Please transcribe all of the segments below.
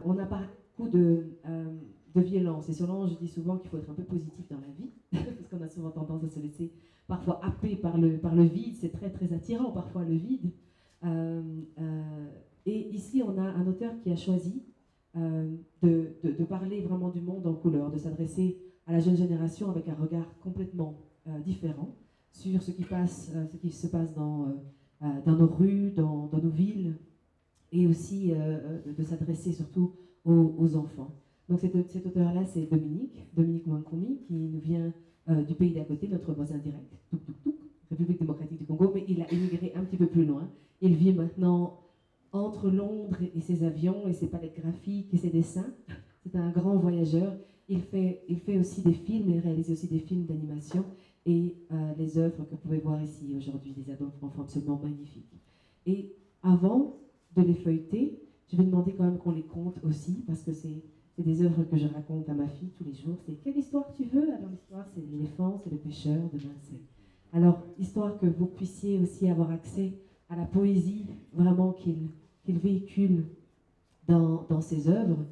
on a beaucoup de violence. Et selon, je dis souvent qu'il faut être un peu positif dans la vie, parce qu'on a souvent tendance à se laisser parfois happer par le vide. C'est très, très attirant, parfois, le vide. Et ici, on a un auteur qui a choisi de parler vraiment du monde en couleur, de s'adresser à la jeune génération avec un regard complètement différent sur ce qui se passe dans nos rues, dans nos villes, et aussi de s'adresser surtout aux enfants. Donc cet auteur-là, c'est Dominique Mwankomi, qui nous vient du pays d'à côté, notre voisin direct, République démocratique du Congo, mais il a émigré un petit peu plus loin. Il vit maintenant entre Londres et ses avions, et ses palettes graphiques, et ses dessins. C'est un grand voyageur. Il fait aussi des films, il réalise aussi des films d'animation, et les œuvres que vous pouvez voir ici aujourd'hui, des enfants absolument magnifiques. Et avant de les feuilleter, je vais demander quand même qu'on les compte aussi, parce que c'est des œuvres que je raconte à ma fille tous les jours. C'est quelle histoire tu veux? Alors l'histoire, c'est l'éléphant, c'est le pêcheur, demain c'est... Alors, histoire que vous puissiez aussi avoir accès à la poésie vraiment qu'il véhicule dans ses œuvres,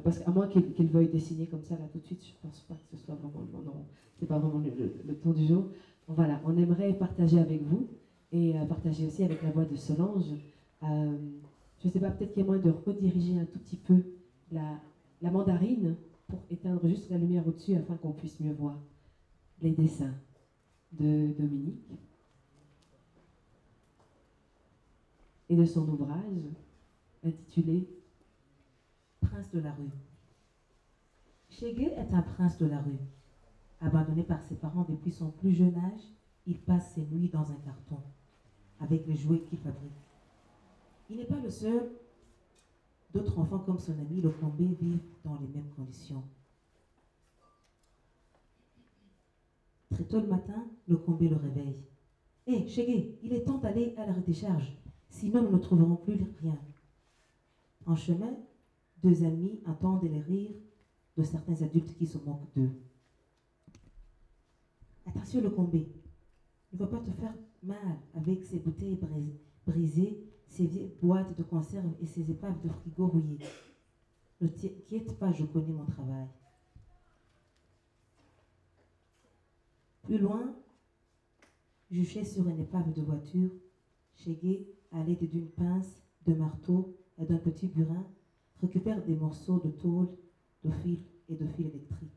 parce qu'à moins qu'il veuille dessiner comme ça là tout de suite, je ne pense pas que ce soit vraiment... Non, c'est pas vraiment le ton du jour. Bon, voilà, on aimerait partager avec vous, et partager aussi avec la voix de Solange. Je ne sais pas, peut-être qu'il y a moyen de rediriger un tout petit peu la mandarine pour éteindre juste la lumière au-dessus afin qu'on puisse mieux voir les dessins de Dominique et de son ouvrage intitulé Prince de la rue. Chegué est un prince de la rue. Abandonné par ses parents depuis son plus jeune âge, il passe ses nuits dans un carton avec les jouets qu'il fabrique. Il n'est pas le seul. D'autres enfants comme son ami le Combé vivent dans les mêmes conditions. Très tôt le matin, le Combé le réveille. « Hé, Chegué, il est temps d'aller à la décharge, sinon nous ne trouverons plus rien. » En chemin, deux amis entendent les rires de certains adultes qui se moquent d'eux. « Attention le Combé, ne va pas te faire mal avec ces bouteilles brisées, ces vieilles boîtes de conserve et ces épaves de frigo rouillées. Ne t'inquiète pas, je connais mon travail. » Plus loin, juché sur une épave de voiture, Chegué, à l'aide d'une pince, de marteau et d'un petit burin, récupère des morceaux de tôle, de fil et de fil électrique.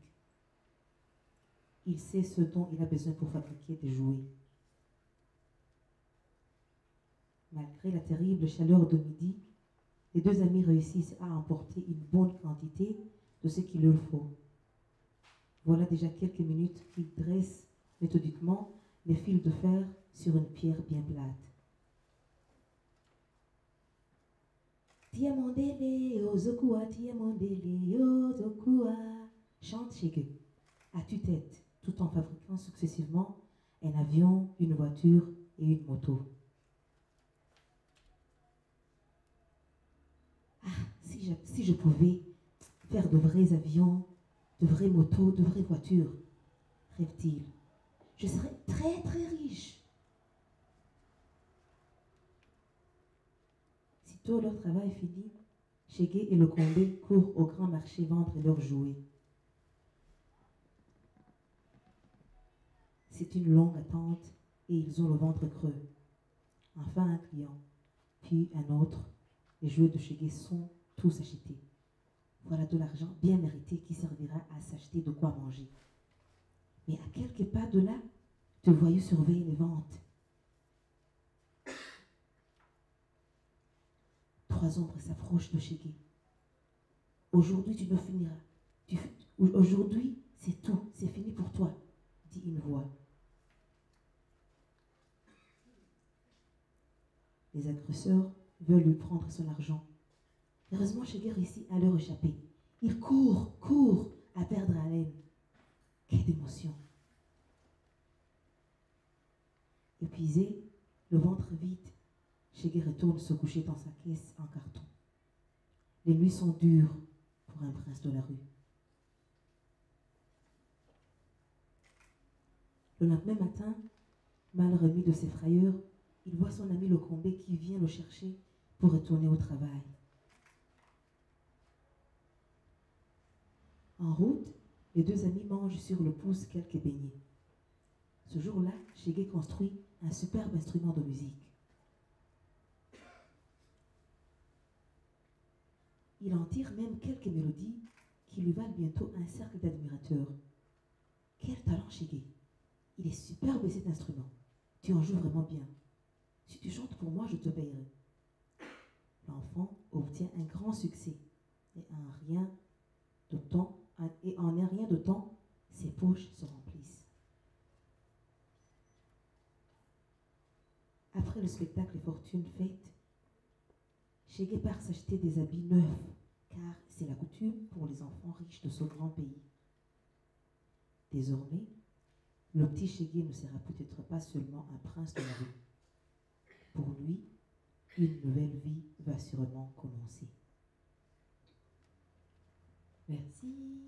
Il sait ce dont il a besoin pour fabriquer des jouets. Malgré la terrible chaleur de midi, les deux amis réussissent à emporter une bonne quantité de ce qu'il leur faut. Voilà déjà quelques minutes qu'ils dressent méthodiquement les fils de fer sur une pierre bien plate. Tiamondele, Ozokua, Tiamondele, Ozokua, chante Chegué, à tue-tête, tout en fabriquant successivement un avion, une voiture et une moto. Ah, si je pouvais faire de vrais avions, de vraies motos, de vraies voitures, rêve-t-il. Je serais très très riche. Sitôt leur travail fini, Chegué et le Combé courent au grand marché vendre leurs jouets. C'est une longue attente et ils ont le ventre creux. Enfin un client, puis un autre. Les jouets de Chegué sont tous achetés. Voilà de l'argent bien mérité qui servira à s'acheter de quoi manger. Mais à quelques pas de là, deux voyous surveillent les ventes. Trois ombres s'approchent de Chegué. Aujourd'hui, tu ne finiras. Aujourd'hui, c'est tout, c'est fini pour toi, dit une voix. Les agresseurs veulent lui prendre son argent. Heureusement, Chegué réussit à leur échapper. Il court à perdre haleine. Quelle émotion! Épuisé, le ventre vide, Chegué retourne se coucher dans sa caisse en carton. Les nuits sont dures pour un prince de la rue. Le lendemain matin, mal remis de ses frayeurs, il voit son ami le Combé qui vient le chercher pour retourner au travail. En route, les deux amis mangent sur le pouce quelques beignets. Ce jour-là, Shege construit un superbe instrument de musique. Il en tire même quelques mélodies qui lui valent bientôt un cercle d'admirateurs. Quel talent, Shege! Il est superbe cet instrument. Tu en joues vraiment bien. Si tu chantes pour moi, je te payerai. L'enfant obtient un grand succès et en rien de temps, ses poches se remplissent. Après le spectacle Fortune faite, Shege part s'acheter des habits neufs, car c'est la coutume pour les enfants riches de ce grand pays. Désormais, le petit Shege ne sera peut-être pas seulement un prince de la rue. Pour lui, une nouvelle vie va sûrement commencer. Merci.